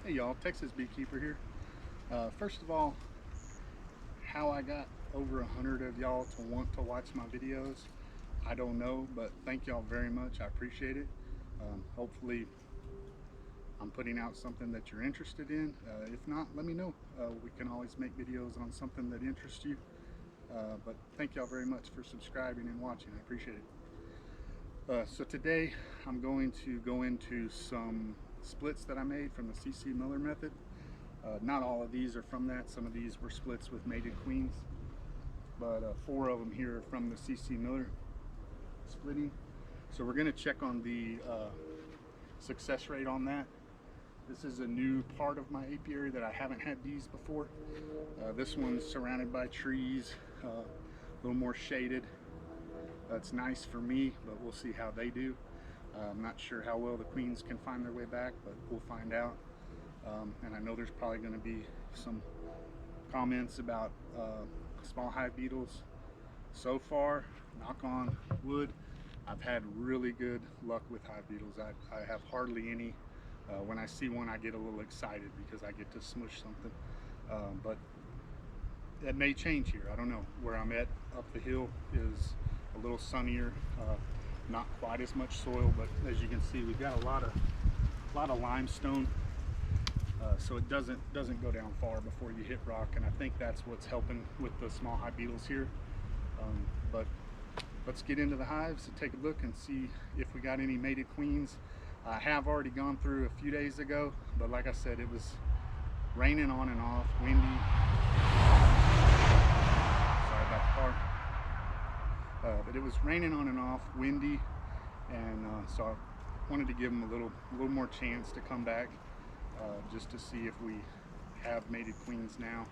Hey y'all, Texas Beekeeper here. First of all, how I got over 100 of y'all to want to watch my videos, I don't know, but thank y'all very much. I appreciate it. Hopefully I'm putting out something that you're interested in. If not, let me know. We can always make videos on something that interests you. But thank y'all very much for subscribing and watching. I appreciate it. So today I'm going to go into some splits that I made from the C.C. Miller method. Not all of these are from that. Some of these were splits with mated queens, but 4 of them here are from the C.C. Miller splitting. So we're going to check on the success rate on that. This is a new part of my apiary that I haven't had these before. This one's surrounded by trees, a little more shaded. It's nice for me, but we'll see how they do. I'm not sure how well the queens can find their way back, but we'll find out. And I know there's probably going to be some comments about small hive beetles. So far, knock on wood, I've had really good luck with hive beetles. I have hardly any. When I see one, I get a little excited because I get to smush something. But that may change here. I don't know. Where I'm at up the hill is a little sunnier, not quite as much soil, but as you can see, we've got a lot of limestone. So it doesn't go down far before you hit rock, and I think that's what's helping with the small hive beetles here. But let's get into the hives and take a look and see if we got any mated queens. I have already gone through a few days ago, but like I said, it was raining on and off, windy. Sorry about the car. But it was raining on and off, windy, and so I wanted to give them a little more chance to come back. Just to see if we have mated queens now.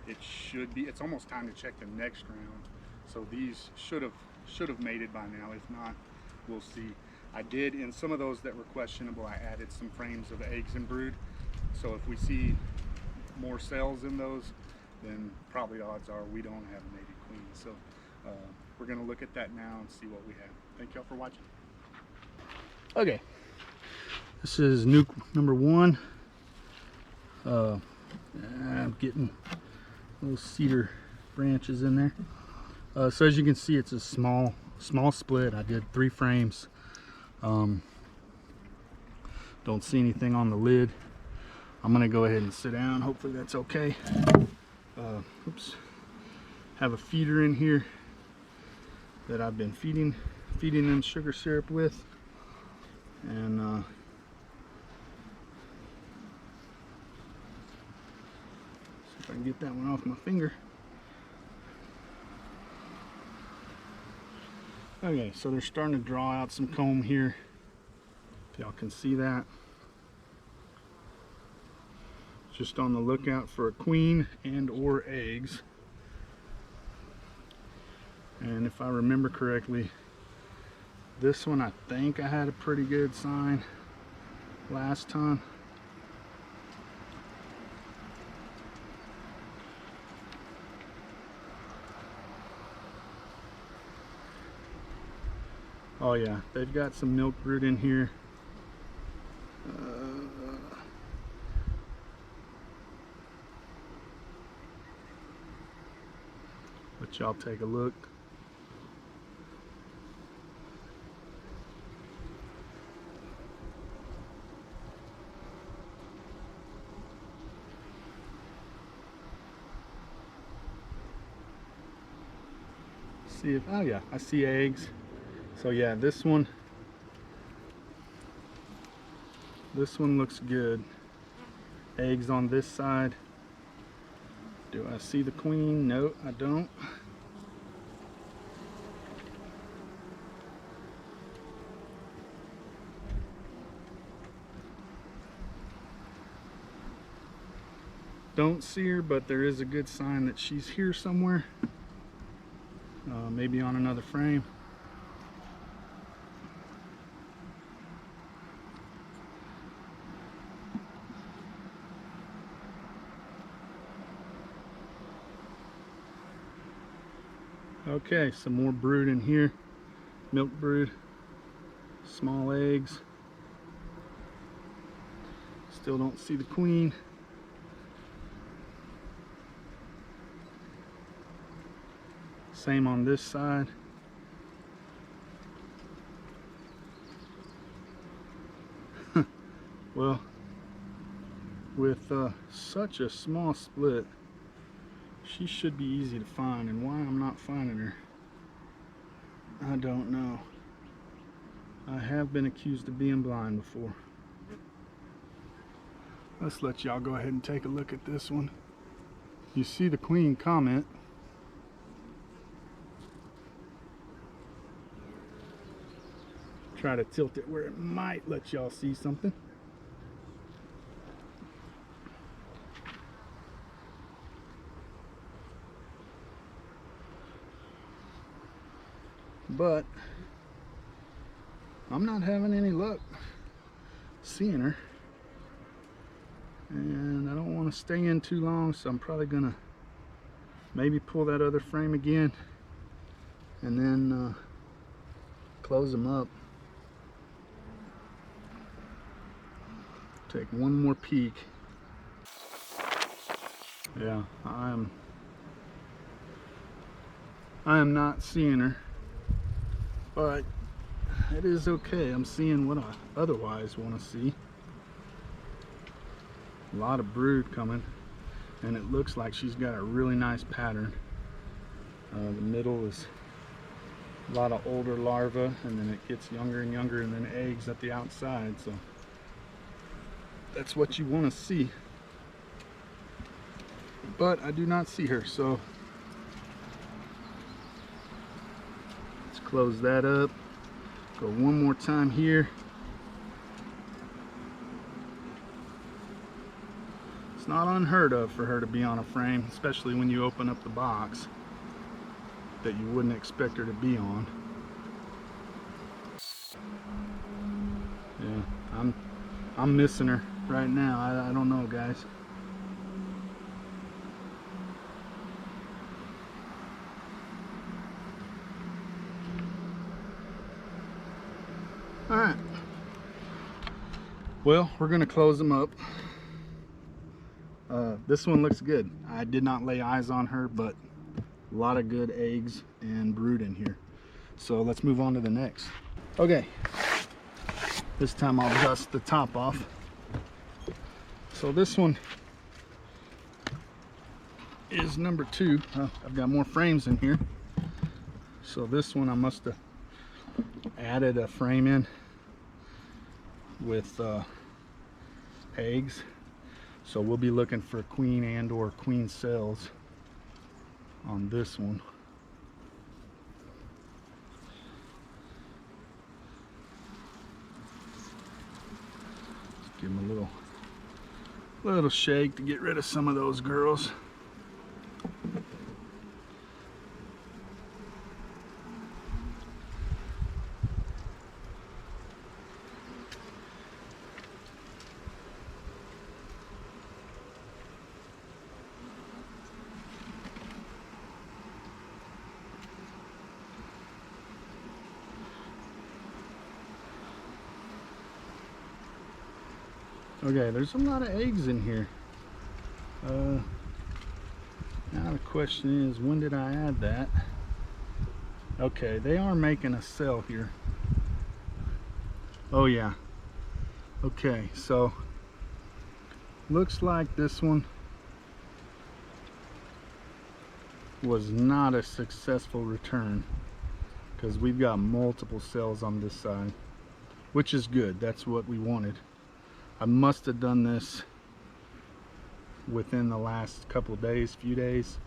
It's almost time to check the next round. So these should have mated by now. If not, we'll see. I did, in some of those that were questionable, I added some frames of eggs and brood. So if we see more cells in those, then probably odds are we don't have a mated queen. So we're gonna look at that now and see what we have. Thank y'all for watching. Okay, this is nuke number 1. I'm getting little cedar branches in there. So as you can see, it's a small split. I did 3 frames. Don't see anything on the lid. I'm gonna go ahead and sit down. Hopefully that's okay. Oops. Have a feeder in here that I've been feeding them sugar syrup with, and if I can get that one off my finger. Okay, so they're starting to draw out some comb here. If y'all can see that. Just on the lookout for a queen and or eggs. And if I remember correctly, this one I think I had a pretty good sign last time. Oh yeah, they've got some milk brood in here. Let y'all take a look. See if, oh yeah, I see eggs. So yeah, this one looks good. Eggs on this side. Do I see the queen? No, I don't. Don't see her, but there is a good sign that she's here somewhere. Maybe on another frame. Okay, some more brood in here. Milk brood, small eggs. Still don't see the queen. Same on this side. Well, with such a small split, she should be easy to find, and why I'm not finding her, I don't know. I have been accused of being blind before. Let's let y'all go ahead and take a look at this one. You see the queen comment. Try to tilt it where it might let y'all see something. But I'm not having any luck seeing her, and I don't want to stay in too long, so I'm probably gonna maybe pull that other frame again and then close them up. Take one more peek. Yeah, I am not seeing her, but it is okay. I'm seeing what I otherwise want to see. A lot of brood coming, and it looks like she's got a really nice pattern. The middle is a lot of older larvae, and then it gets younger and younger, and then eggs at the outside. So that's what you want to see. But I do not see her, so let's close that up. Go one more time here. It's not unheard of for her to be on a frame, especially when you open up the box that you wouldn't expect her to be on. Yeah, I'm missing her right now. I don't know, guys. All right. Well, we're gonna close them up. This one looks good. I did not lay eyes on her, but a lot of good eggs and brood in here. So let's move on to the next. Okay. This time I'll dust the top off. So this one is number 2. I've got more frames in here. So this one I must have added a frame in with eggs. So we'll be looking for queen and or queen cells on this one. Just give them a little shake to get rid of some of those girls. Okay, there's a lot of eggs in here. Now the question is, when did I add that? Okay, they are making a cell here. Oh yeah. Okay, so looks like this one was not a successful return, because we've got multiple cells on this side, which is good. That's what we wanted. I must have done this within the last few days.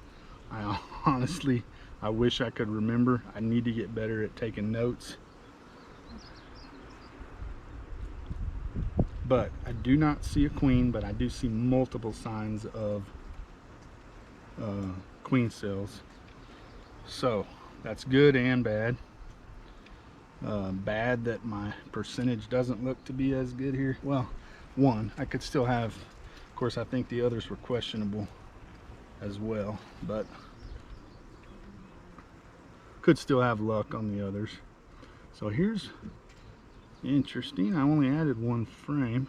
I wish I could remember. I need to get better at taking notes. But I do not see a queen, but I do see multiple signs of queen cells. So that's good and bad. Bad that my percentage doesn't look to be as good here. Well, one, I could still have, of course I think the others were questionable as well, but could still have luck on the others. So here's interesting. I only added one frame.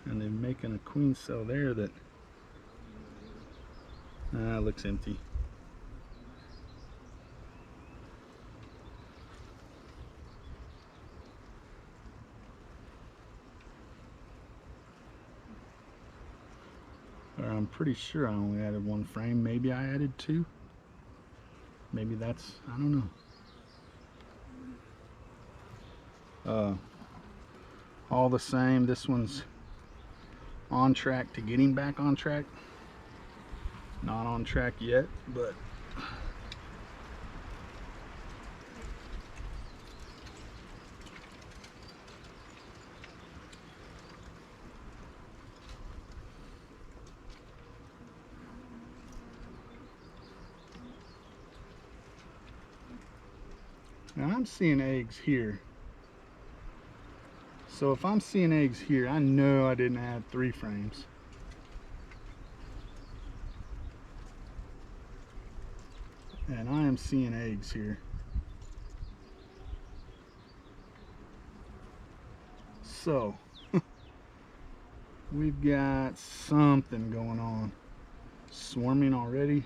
And they're making a queen cell there that looks empty. I'm pretty sure I only added one frame. Maybe I added two. Maybe that's, I don't know. All the same, this one's on track to getting back on track. Not on track yet, but now I'm seeing eggs here. So if I'm seeing eggs here, I know I didn't add 3 frames. And I am seeing eggs here. So we've got something going on. Swarming already.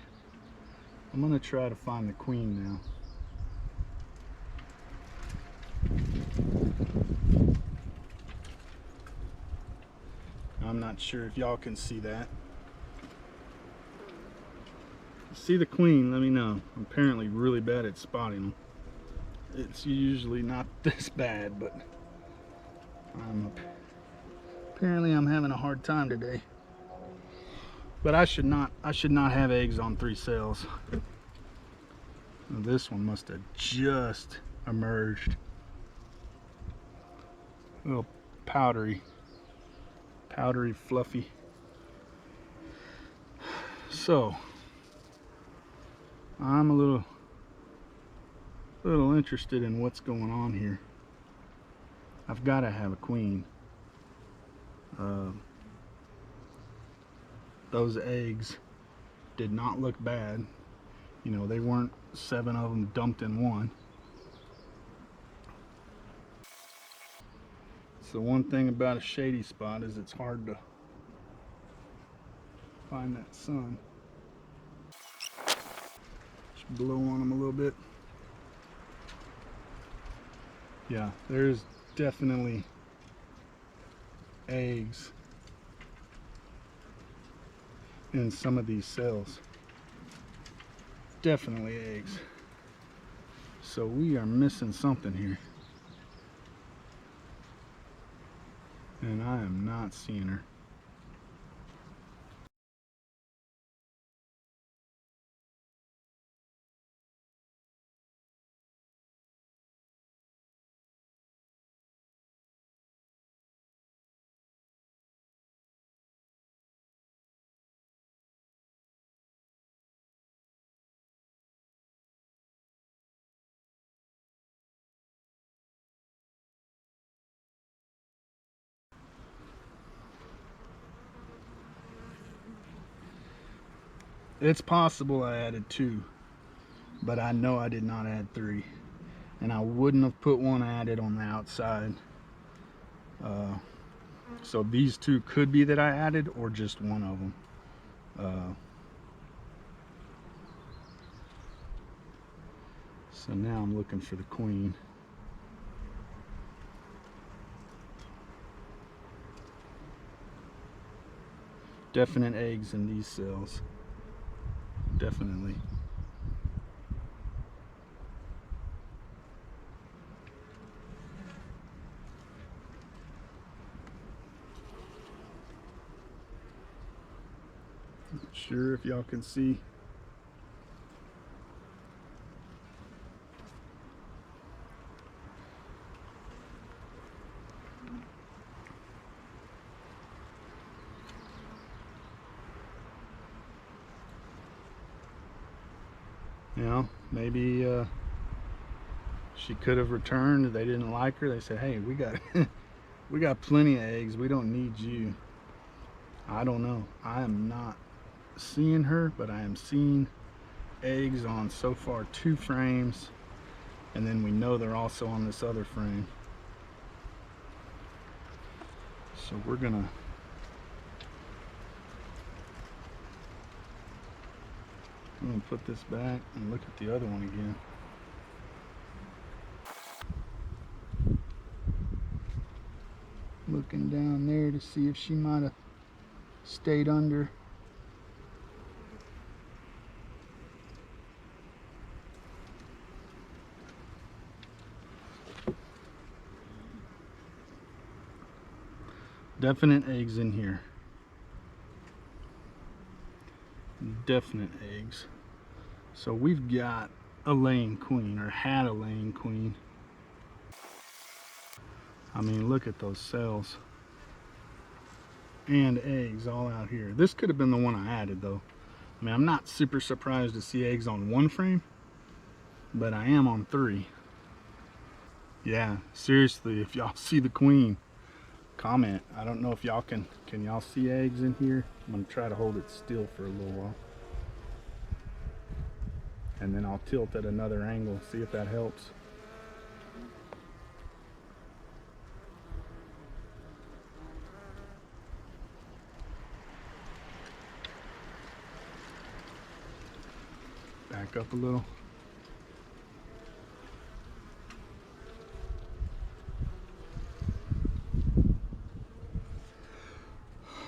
I'm gonna try to find the queen now. I'm not sure if y'all can see that. See the queen, let me know. I'm apparently really bad at spotting them. It's usually not this bad, but apparently I'm having a hard time today. But I should not have eggs on 3 cells. This one must have just emerged. A little powdery, fluffy. So I'm a little interested in what's going on here. I've got to have a queen. Those eggs did not look bad. You know, they weren't 7 of them dumped in one. So one thing about a shady spot is it's hard to find that sun. Just blow on them a little bit. Yeah, there's definitely eggs in some of these cells. Definitely eggs. So we are missing something here. And I am not seeing her. It's possible I added 2, but I know I did not add 3. And I wouldn't have put one added on the outside. So these 2 could be that I added, or just one of them. So now I'm looking for the queen. Definite eggs in these cells. Definitely. Not sure if y'all can see. You know, maybe she could have returned. They didn't like her. They said, "Hey, we got we got plenty of eggs. We don't need you." I don't know. I am not seeing her, but I am seeing eggs on so far 2 frames, and then we know they're also on this other frame. So we're gonna I'm gonna put this back and look at the other one again. Looking down there to see if she might have stayed under. Definite eggs in here. Definite eggs. So we've got a laying queen, or had a laying queen. I mean, look at those cells and eggs all out here. This could have been the one I added though. I mean, I'm not super surprised to see eggs on one frame, but I am on 3. Yeah, seriously, if y'all see the queen, comment. I don't know if y'all can y'all see eggs in here? I'm gonna try to hold it still for a little while. And then I'll tilt at another angle, see if that helps. Back up a little.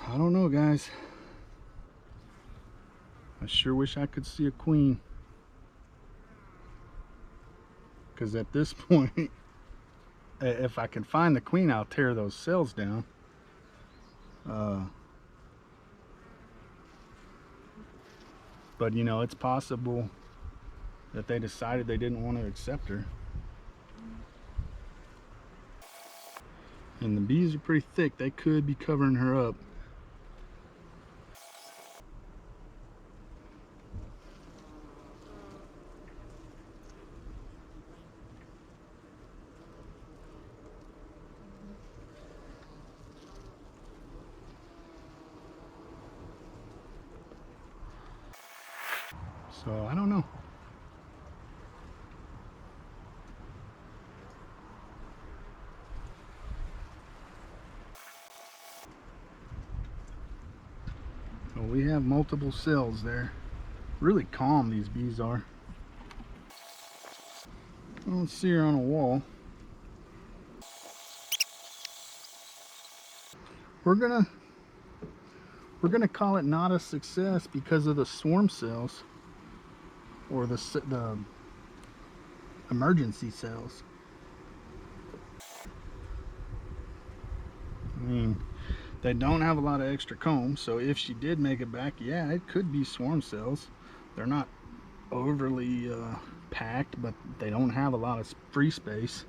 I don't know, guys. I sure wish I could see a queen. Because at this point, if I can find the queen, I'll tear those cells down. But you know, it's possible that they decided they didn't want to accept her. And the bees are pretty thick. They could be covering her up. So I don't know. Well, we have multiple cells there. Really calm these bees are. I don't see her on a wall. We're gonna call it not a success because of the swarm cells, or the emergency cells. I mean, they don't have a lot of extra comb, so if she did make it back, yeah, it could be swarm cells. They're not overly packed, but they don't have a lot of free space.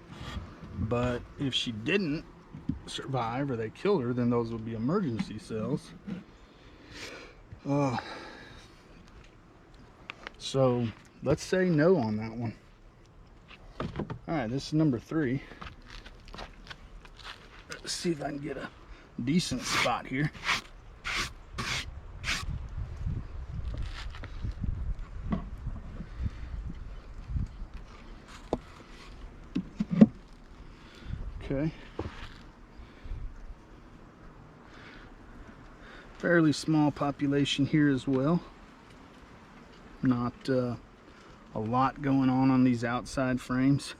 But if she didn't survive, or they killed her, then those would be emergency cells. So let's say no on that one. All right, this is number 3. Let's see if I can get a decent spot here. Okay. Fairly small population here as well. Not a lot going on these outside frames.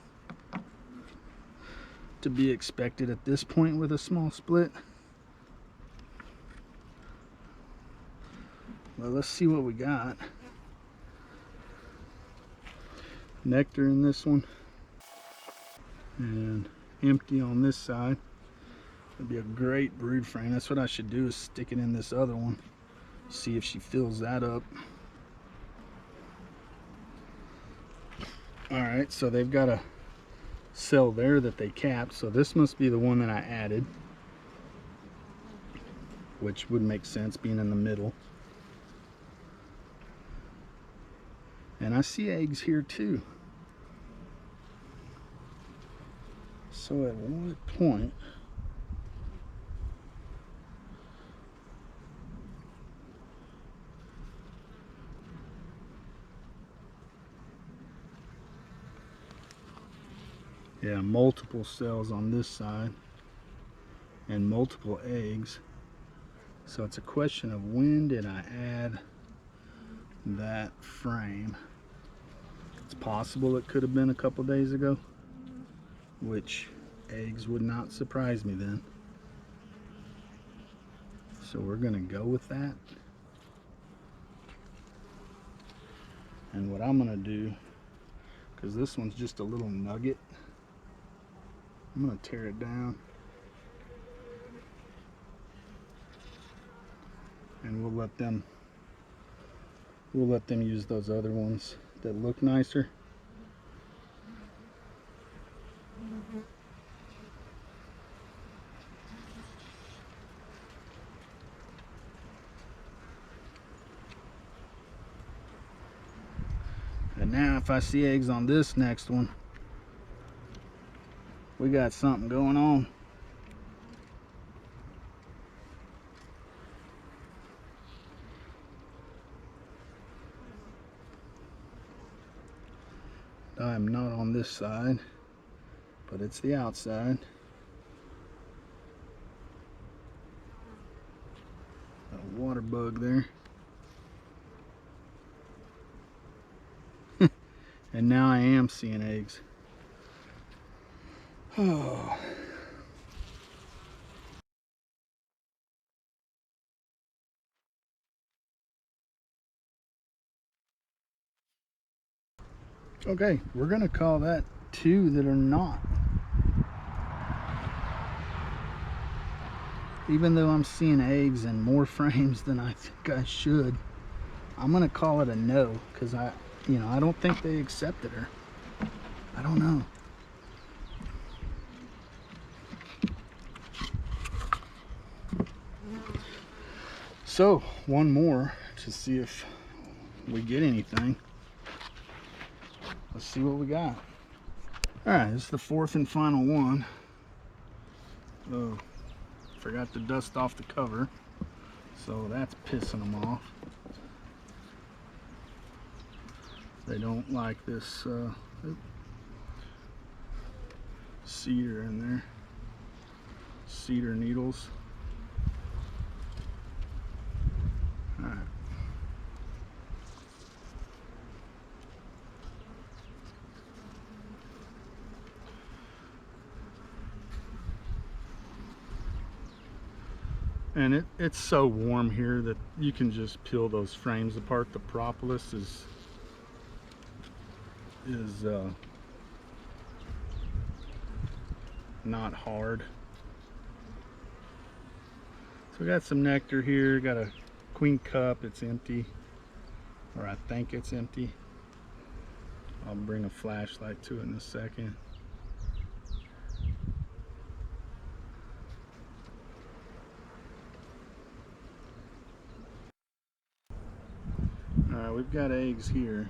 To be expected at this point with a small split. Well, let's see what we got. Nectar in this one. And empty on this side. That'd be a great brood frame. That's what I should do, is stick it in this other one. See if she fills that up. Alright, so they've got a cell there that they capped. So this must be the one that I added. Which would make sense being in the middle. And I see eggs here too. So at what point yeah, multiple cells on this side and multiple eggs. So it's a question of when did I add that frame. It's possible it could have been a couple days ago, which eggs would not surprise me then. So we're gonna go with that. And what I'm gonna do, because this one's just a little nugget, I'm gonna tear it down. And we'll let them use those other ones that look nicer. And now if I see eggs on this next one, we got something going on. I'm not on this side, but it's the outside. A water bug there. And now I am seeing eggs. Oh. Okay, we're gonna call that 2 that are not. Even though I'm seeing eggs in more frames than I think I should, I'm gonna call it a no, because I don't think they accepted her. I don't know. So one more to see if we get anything. Let's see what we got. All right, this is the 4th and final one. Oh, forgot to dust off the cover, so that's pissing them off. They don't like this cedar in there. Cedar needles. All right. And it's so warm here that you can just peel those frames apart. The propolis is not hard. So we got some nectar here. Got a queen cup. It's empty, or I think it's empty. I'll bring a flashlight to it in a second. Alright, we've got eggs here.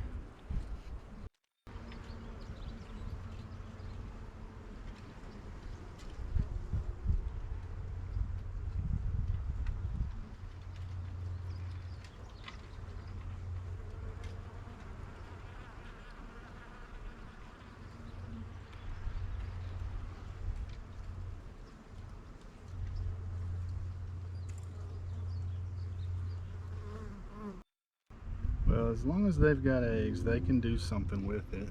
Well, as long as they've got eggs, they can do something with it.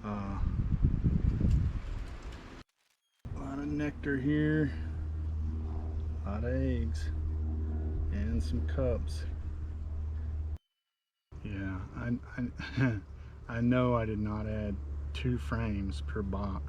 A lot of nectar here, a lot of eggs, and some cubs. Yeah, I know I did not add 2 frames per box.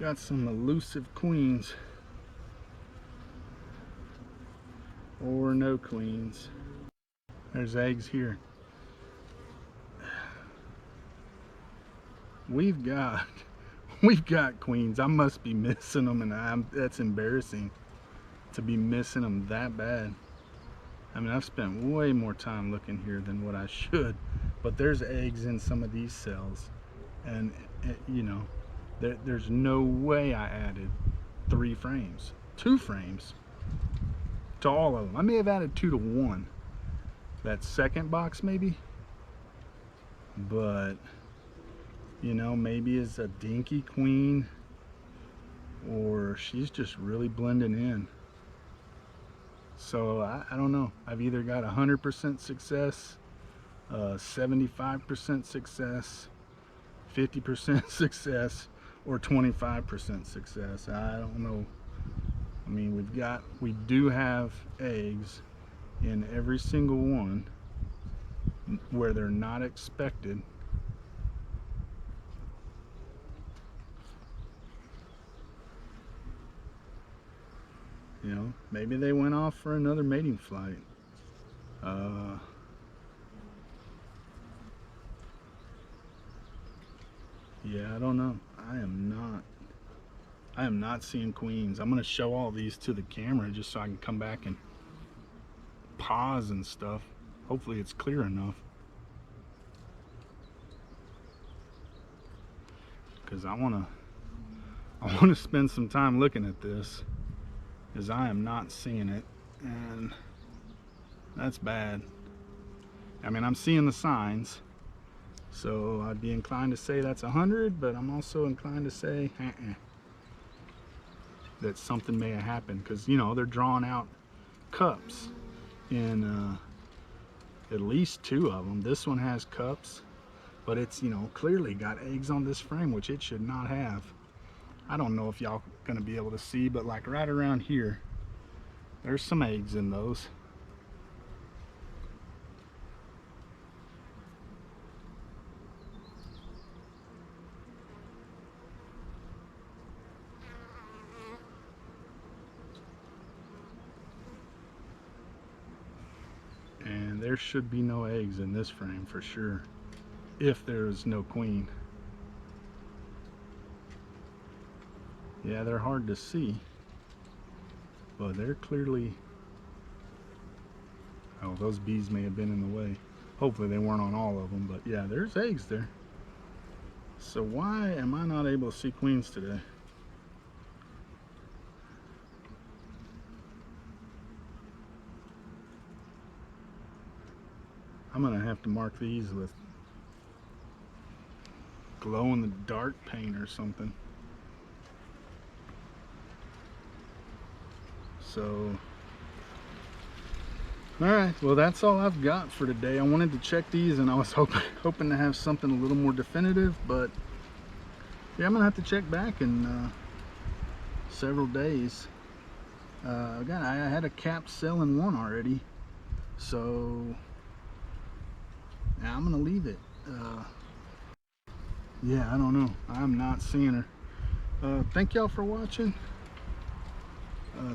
Got some elusive queens, or no queens. There's eggs here. We've got queens. I must be missing them, and that's embarrassing to be missing them that bad. I mean, I've spent way more time looking here than what I should, but there's eggs in some of these cells. And you know, there's no way I added 3 frames, 2 frames to all of them. I may have added 2 to 1, that second box maybe, but you know, maybe it's a dinky queen, or she's just really blending in. So I don't know. I've either got 100% success, 75% success, 50% success, or 25% success. I don't know. I mean, we do have eggs in every single one where they're not expected. You know, maybe they went off for another mating flight. Yeah, I don't know. I am not seeing queens. I'm gonna show all these to the camera just so I can come back and pause and stuff. Hopefully it's clear enough, because I wanna spend some time looking at this, because I am not seeing it, and that's bad. I mean, I'm seeing the signs, so I'd be inclined to say that's 100, but I'm also inclined to say that something may have happened, because you know, they're drawing out cups in at least 2 of them. This one has cups, but it's, you know, clearly got eggs on this frame, which it should not have. I don't know if y'all gonna be able to see, but like right around here, there's some eggs in those. And there should be no eggs in this frame for sure, if there's no queen. Yeah, they're hard to see, but they're clearly... Oh, those bees may have been in the way. Hopefully they weren't on all of them, but yeah, there's eggs there. So why am I not able to see queens today? I'm gonna have to mark these with glow in the dark paint or something. So, all right, well, that's all I've got for today. I wanted to check these, and I was hoping to have something a little more definitive, but yeah, I'm gonna have to check back in several days. Again, I had a cap selling one already, so yeah, I'm gonna leave it. Yeah, I don't know. I'm not seeing her. Thank y'all for watching.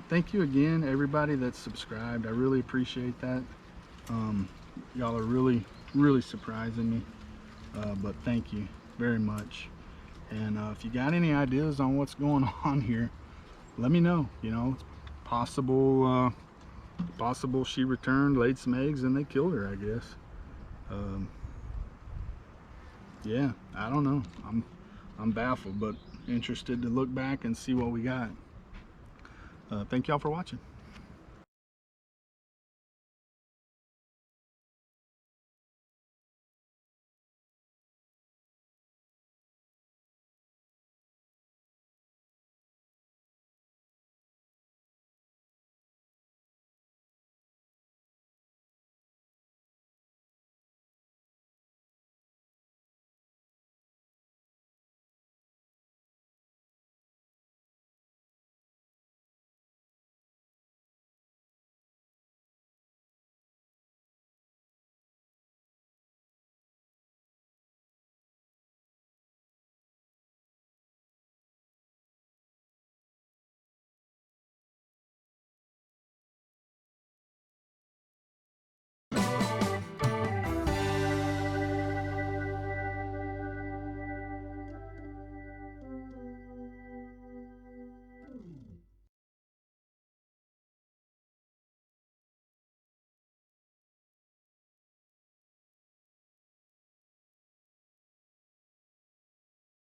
Thank you again, everybody that's subscribed. I really appreciate that. Y'all are really surprising me, but thank you very much. And if you got any ideas on what's going on here, let me know. You know, it's possible she returned, laid some eggs, and they killed her, I guess. Yeah, I don't know. I'm baffled, but interested to look back and see what we got. Thank y'all for watching.